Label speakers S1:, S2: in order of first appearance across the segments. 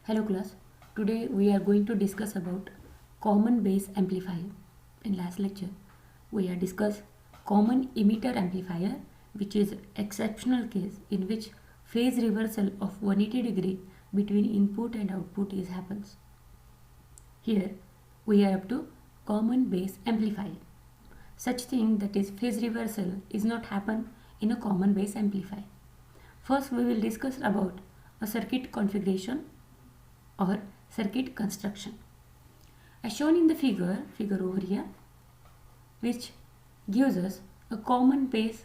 S1: Hello class, today we are going to discuss about common base amplifier. In last lecture, we have discussed common emitter amplifier, which is exceptional case in which phase reversal of 180 degree between input and output is happens. Here we are up to common base amplifier. Such thing that is phase reversal is not happen in a common base amplifier. First we will discuss about a circuit configuration or circuit construction. As shown in the figure over here, which gives us a common base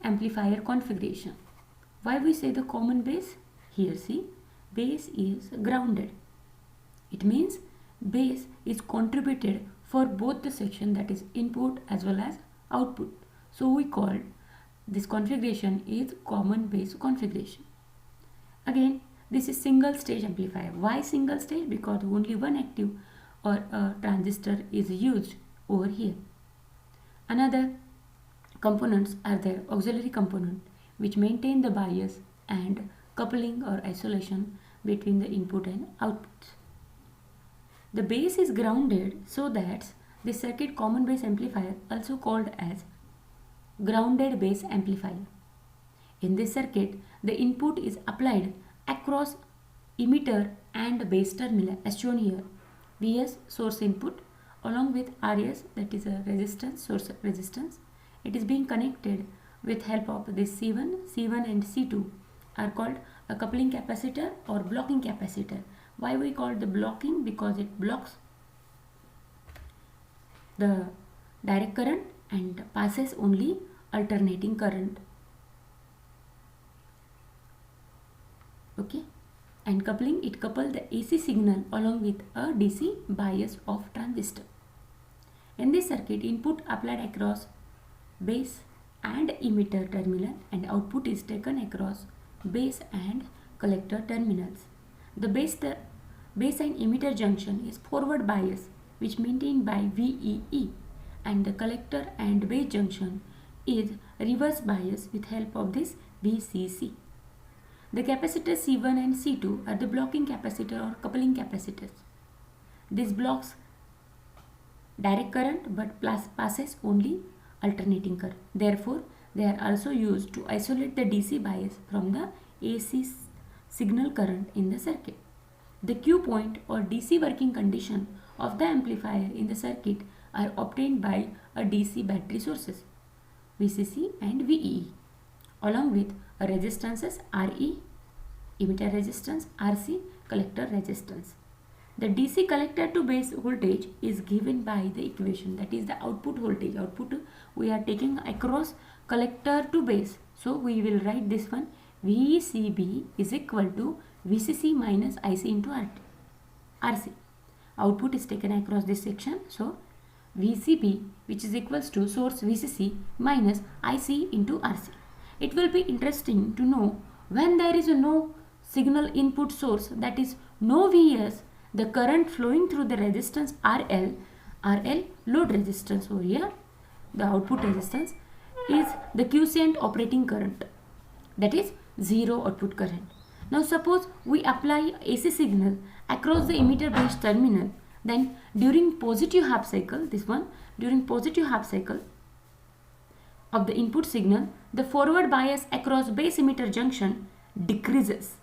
S1: amplifier configuration. Why we say the common base? Here see, base is grounded. It means base is contributed for both the section, that is input as well as output. So we call this configuration is common base configuration. Again, this is single stage amplifier. Why single stage? Because only one active or a transistor is used over here. Another components are there, auxiliary component, which maintain the bias and coupling or isolation between the input and outputs. The base is grounded so that the circuit common base amplifier, also called as grounded base amplifier. In this circuit, the input is applied across emitter and base terminal as shown here. Vs source input along with Rs, that is a resistance, source resistance. It is being connected with help of this C1 and C2 are called a coupling capacitor or blocking capacitor. Why we call the blocking? Because it blocks the direct current and passes only alternating current. Okay, and coupling, it couple the AC signal along with a DC bias of transistor. In this circuit, input applied across base and emitter terminal and output is taken across base and collector terminals. The base and emitter junction is forward bias, which maintained by VEE, and the collector and base junction is reverse bias with help of this VCC. The capacitors C1 and C2 are the blocking capacitor or coupling capacitors. This blocks direct current but passes only alternating current. Therefore, they are also used to isolate the DC bias from the AC signal current in the circuit. The Q point or DC working condition of the amplifier in the circuit are obtained by a DC battery sources, VCC and VEE, along with resistances RE, emitter resistance RC, collector resistance. The DC collector to base voltage is given by the equation, that is the output voltage. Output we are taking across collector to base. So we will write this one, VCB is equal to VCC minus IC into RC. Output is taken across this section. So VCB, which is equals to source VCC minus IC into RC. It will be interesting to know when there is no signal input source, that is no Vs, the current flowing through the resistance RL load resistance over here, the output resistance is the quiescent operating current, that is zero output current. Now suppose we apply AC signal across the emitter base terminal, then during positive half cycle, during positive half cycle of the input signal, the forward bias across base emitter junction decreases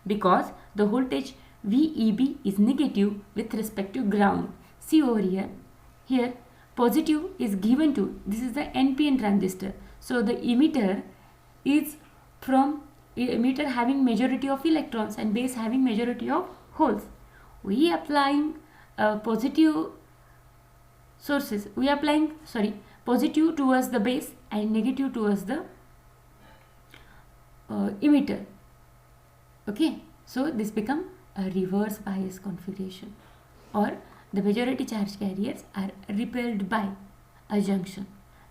S1: because the voltage VEB is negative with respect to ground. See over here, positive is given to, this is the NPN transistor. So the emitter is from emitter having majority of electrons and base having majority of holes. We applying positive sources, positive towards the base and negative towards the emitter. Okay, so this become a reverse bias configuration, or the majority charge carriers are repelled by a junction.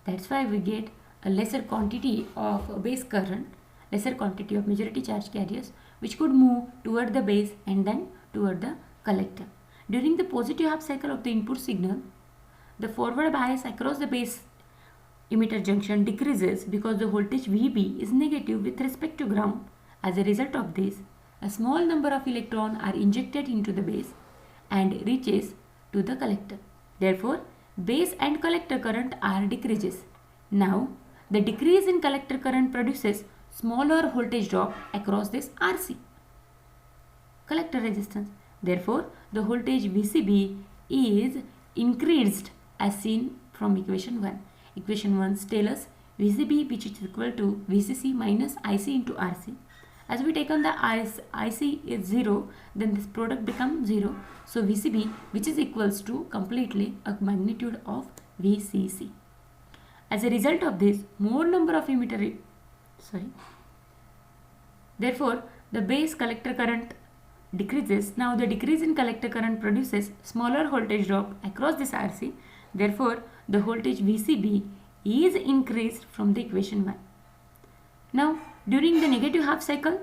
S1: That's why we get a lesser quantity of base current, lesser quantity of majority charge carriers, which could move toward the base and then toward the collector. During the positive half cycle of the input signal, the forward bias across the base emitter junction decreases because the voltage VB is negative with respect to ground. As a result of this, a small number of electrons are injected into the base and reaches to the collector. Therefore, base and collector current are decreases. Now, the decrease in collector current produces smaller voltage drop across this RC, collector resistance. Therefore, the voltage VCB is increased as seen from equation 1. Equation 1 tells us VCB which is equal to VCC minus IC into RC. As we take on the IC is 0, then this product becomes 0. So VCB which is equals to completely a magnitude of VCC. As a result of this, more number of therefore the base collector current decreases. Now the decrease in collector current produces smaller voltage drop across this RC. Therefore the voltage VCB is increased from the equation 1. Now during the negative half cycle,